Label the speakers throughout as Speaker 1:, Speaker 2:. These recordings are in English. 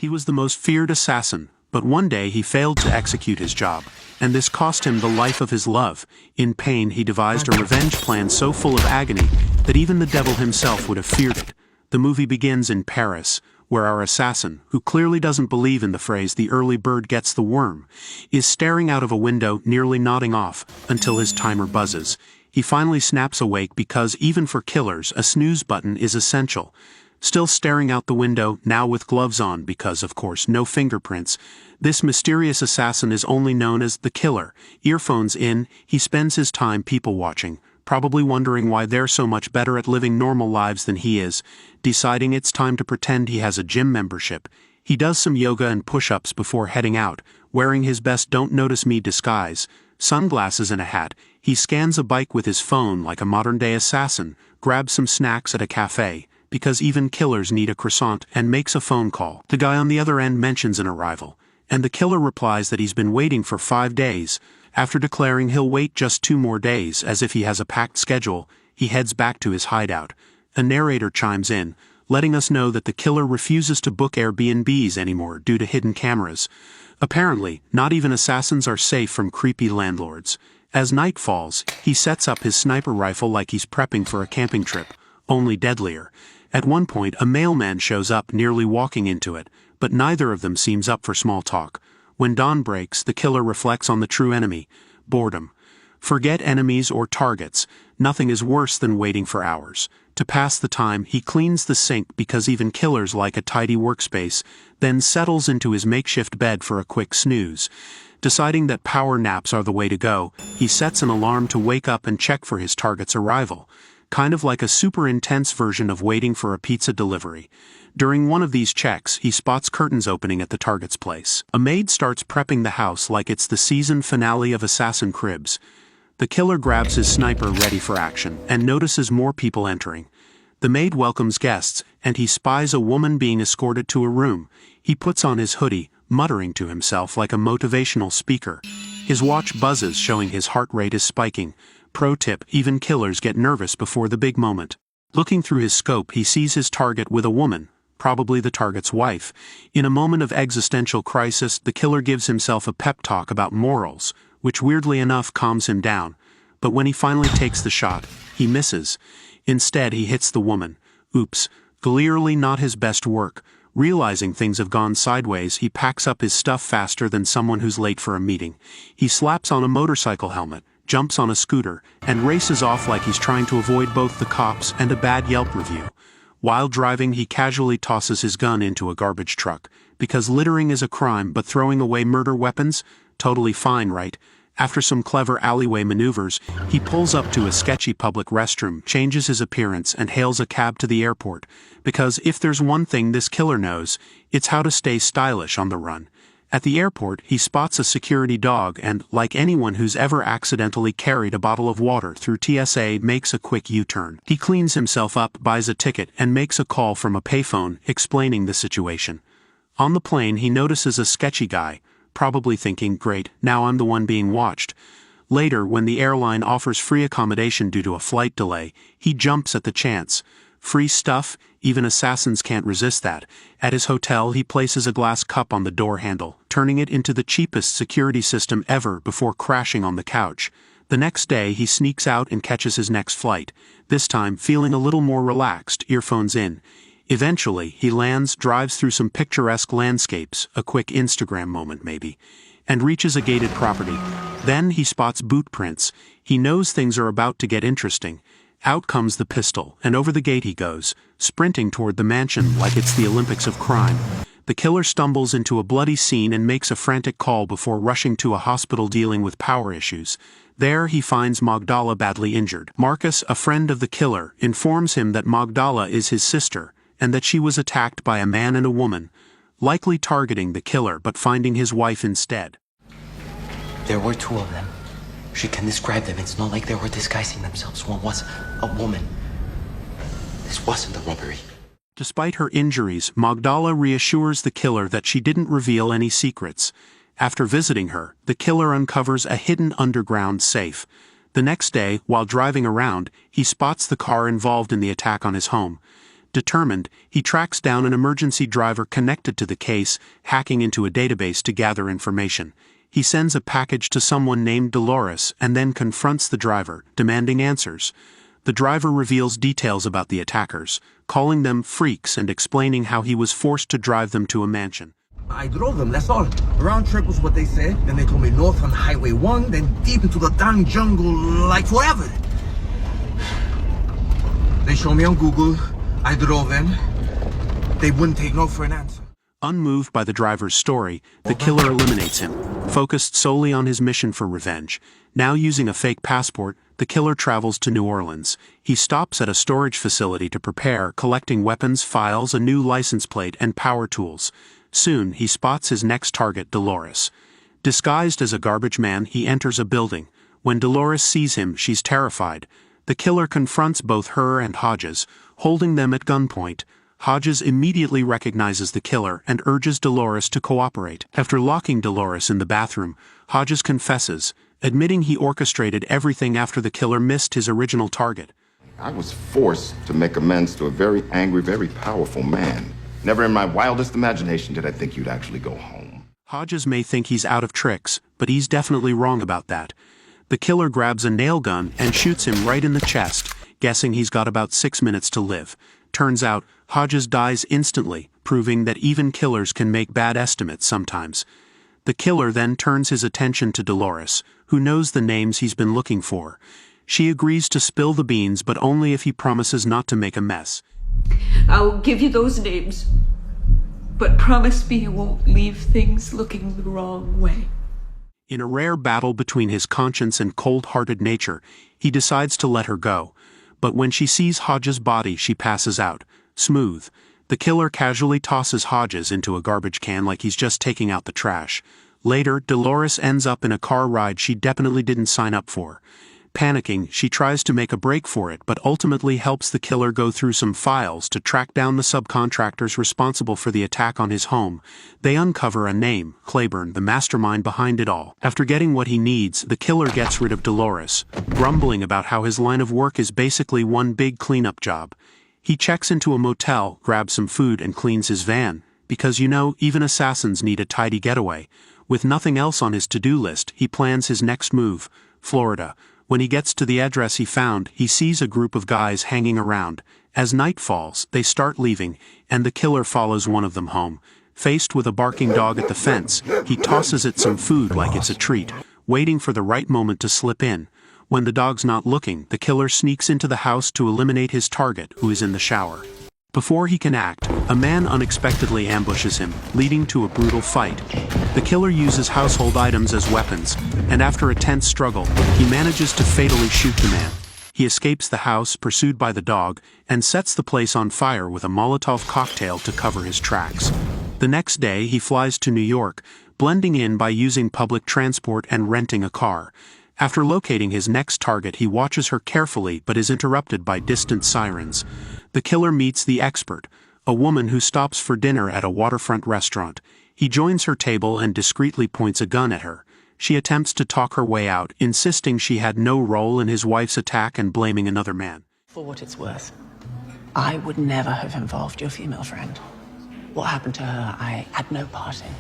Speaker 1: He was the most feared assassin, but one day he failed to execute his job, and this cost him the life of his love. In pain, he devised a revenge plan so full of agony that even the devil himself would have feared it. The movie begins in Paris, where our assassin, who clearly doesn't believe in the phrase "the early bird gets the worm," is staring out of a window, nearly nodding off, until his timer buzzes. He finally snaps awake because, even for killers, a snooze button is essential. Still staring out the window, now with gloves on because, of course, no fingerprints, this mysterious assassin is only known as the Killer. Earphones in, he spends his time people-watching, probably wondering why they're so much better at living normal lives than he is, deciding it's time to pretend he has a gym membership. He does some yoga and push-ups before heading out, wearing his best "don't notice me" disguise, sunglasses and a hat. He scans a bike with his phone like a modern-day assassin, grabs some snacks at a cafe, because even killers need a croissant, and makes a phone call. The guy on the other end mentions an arrival, and the killer replies that he's been waiting for 5 days. After declaring he'll wait just 2 more days, as if he has a packed schedule, he heads back to his hideout. A narrator chimes in, letting us know that the killer refuses to book Airbnbs anymore due to hidden cameras. Apparently, not even assassins are safe from creepy landlords. As night falls, he sets up his sniper rifle like he's prepping for a camping trip, only deadlier. At one point, a mailman shows up, nearly walking into it, but neither of them seems up for small talk. When dawn breaks, the killer reflects on the true enemy: boredom. Forget enemies or targets, nothing is worse than waiting for hours. To pass the time, he cleans the sink because even killers like a tidy workspace, then settles into his makeshift bed for a quick snooze. Deciding that power naps are the way to go, he sets an alarm to wake up and check for his target's arrival. Kind of like a super intense version of waiting for a pizza delivery. During one of these checks, he spots curtains opening at the target's place. A maid starts prepping the house like it's the season finale of Assassin Cribs. The killer grabs his sniper ready for action, and notices more people entering. The maid welcomes guests, and he spies a woman being escorted to a room. He puts on his hoodie, muttering to himself like a motivational speaker. His watch buzzes, showing his heart rate is spiking. Pro tip: even killers get nervous before the big moment. Looking through his scope, he sees his target with a woman, probably the target's wife. In a moment of existential crisis, the killer gives himself a pep talk about morals, which weirdly enough calms him down. But when he finally takes the shot, he misses. Instead, he hits the woman. Oops, clearly not his best work. Realizing things have gone sideways, he packs up his stuff faster than someone who's late for a meeting. He slaps on a motorcycle helmet, jumps on a scooter, and races off like he's trying to avoid both the cops and a bad Yelp review. While driving, he casually tosses his gun into a garbage truck, because littering is a crime, but throwing away murder weapons? Totally fine, right? After some clever alleyway maneuvers, he pulls up to a sketchy public restroom, changes his appearance, and hails a cab to the airport, because if there's one thing this killer knows, it's how to stay stylish on the run. At the airport, he spots a security dog and, like anyone who's ever accidentally carried a bottle of water through TSA, makes a quick U-turn. He cleans himself up, buys a ticket, and makes a call from a payphone, explaining the situation. On the plane, he notices a sketchy guy, probably thinking, great, now I'm the one being watched. Later, when the airline offers free accommodation due to a flight delay, he jumps at the chance. Free stuff? Even assassins can't resist that. At his hotel, he places a glass cup on the door handle, turning it into the cheapest security system ever before crashing on the couch. The next day, he sneaks out and catches his next flight, this time feeling a little more relaxed, earphones in. Eventually, he lands, drives through some picturesque landscapes, a quick Instagram moment maybe, and reaches a gated property. Then he spots boot prints. He knows things are about to get interesting. Out comes the pistol, and over the gate he goes, sprinting toward the mansion like it's the Olympics of crime. The killer stumbles into a bloody scene and makes a frantic call before rushing to a hospital dealing with power issues. There he finds Magdala badly injured. Marcus, a friend of the killer, informs him that Magdala is his sister, and that she was attacked by a man and a woman, likely targeting the killer but finding his wife instead.
Speaker 2: There were 2 of them. She can describe them. It's not like they were disguising themselves. One was a woman. This wasn't a robbery.
Speaker 1: Despite her injuries, Magdala reassures the killer that she didn't reveal any secrets. After visiting her, the killer uncovers a hidden underground safe. The next day, while driving around, he spots the car involved in the attack on his home. Determined, he tracks down an emergency driver connected to the case, hacking into a database to gather information. He sends a package to someone named Dolores and then confronts the driver, demanding answers. The driver reveals details about the attackers, calling them freaks and explaining how he was forced to drive them to a mansion.
Speaker 3: I drove them, that's all. Round trip was what they said. Then they told me north on Highway 1, then deep into the darn jungle, like forever. They showed me on Google. I drove them. They wouldn't take no for an answer.
Speaker 1: Unmoved by the driver's story, the killer eliminates him, focused solely on his mission for revenge. Now using a fake passport, the killer travels to New Orleans. He stops at a storage facility to prepare, collecting weapons, files, a new license plate, and power tools. Soon, he spots his next target, Dolores. Disguised as a garbage man, he enters a building. When Dolores sees him, she's terrified. The killer confronts both her and Hodges, holding them at gunpoint. Hodges immediately recognizes the killer and urges Dolores to cooperate. After locking Dolores in the bathroom, Hodges confesses, admitting he orchestrated everything after the killer missed his original target.
Speaker 4: I was forced to make amends to a very angry, very powerful man. Never in my wildest imagination did I think you'd actually go home.
Speaker 1: Hodges may think he's out of tricks, but he's definitely wrong about that. The killer grabs a nail gun and shoots him right in the chest, guessing he's got about 6 minutes to live. Turns out, Hodges dies instantly, proving that even killers can make bad estimates sometimes. The killer then turns his attention to Dolores, who knows the names he's been looking for. She agrees to spill the beans, but only if he promises not to make a mess.
Speaker 5: I'll give you those names, but promise me you won't leave things looking the wrong way.
Speaker 1: In a rare battle between his conscience and cold-hearted nature, he decides to let her go. But when she sees Hodges' body, she passes out. Smooth. The killer casually tosses Hodges into a garbage can like he's just taking out the trash. Later, Dolores ends up in a car ride she definitely didn't sign up for. Panicking, she tries to make a break for it but ultimately helps the killer go through some files to track down the subcontractors responsible for the attack on his home. They uncover a name, Claiborne, the mastermind behind it all. After getting what he needs, the killer gets rid of Dolores, grumbling about how his line of work is basically one big cleanup job. He checks into a motel, grabs some food, and cleans his van, because even assassins need a tidy getaway. With nothing else on his to-do list, he plans his next move, Florida. When he gets to the address he found, he sees a group of guys hanging around. As night falls, they start leaving, and the killer follows one of them home. Faced with a barking dog at the fence, he tosses it some food like it's a treat, waiting for the right moment to slip in. When the dog's not looking, the killer sneaks into the house to eliminate his target, who is in the shower. Before he can act, a man unexpectedly ambushes him, leading to a brutal fight. The killer uses household items as weapons, and after a tense struggle, he manages to fatally shoot the man. He escapes the house, pursued by the dog, and sets the place on fire with a Molotov cocktail to cover his tracks. The next day, he flies to New York, blending in by using public transport and renting a car. After locating his next target, he watches her carefully but is interrupted by distant sirens. The killer meets the expert, a woman who stops for dinner at a waterfront restaurant. He joins her table and discreetly points a gun at her. She attempts to talk her way out, insisting she had no role in his wife's attack and blaming another man.
Speaker 6: For what it's worth, I would never have involved your female friend. What happened to her, I had no part in.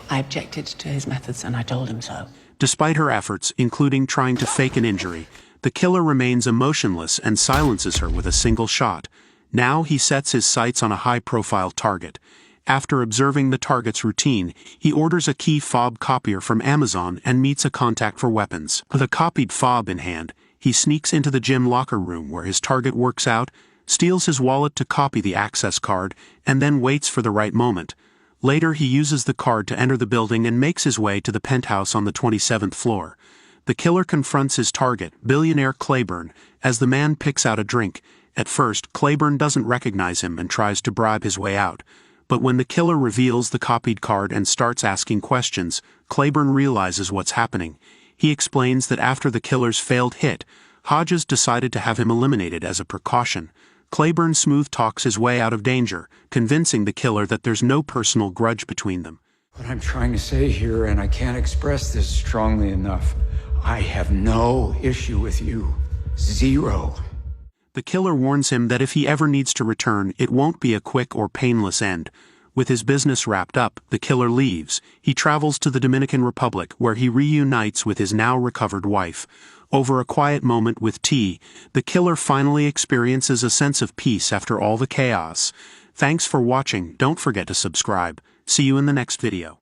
Speaker 6: I objected to his methods and I told him so.
Speaker 1: Despite her efforts, including trying to fake an injury, the killer remains emotionless and silences her with a single shot. Now he sets his sights on a high-profile target. After observing the target's routine, he orders a key fob copier from Amazon and meets a contact for weapons. With a copied fob in hand, he sneaks into the gym locker room where his target works out, steals his wallet to copy the access card, and then waits for the right moment. Later, he uses the card to enter the building and makes his way to the penthouse on the 27th floor. The killer confronts his target, billionaire Claiborne, as the man picks out a drink. At first, Claiborne doesn't recognize him and tries to bribe his way out. But when the killer reveals the copied card and starts asking questions, Claiborne realizes what's happening. He explains that after the killer's failed hit, Hodges decided to have him eliminated as a precaution. Claiborne smooth talks his way out of danger, convincing the killer that there's no personal grudge between them.
Speaker 7: What I'm trying to say here, and I can't express this strongly enough, I have no issue with you. Zero.
Speaker 1: The killer warns him that if he ever needs to return, it won't be a quick or painless end. With his business wrapped up, the killer leaves. He travels to the Dominican Republic, where he reunites with his now recovered wife. Over a quiet moment with T, the killer finally experiences a sense of peace after all the chaos. Thanks for watching. Don't forget to subscribe. See you in the next video.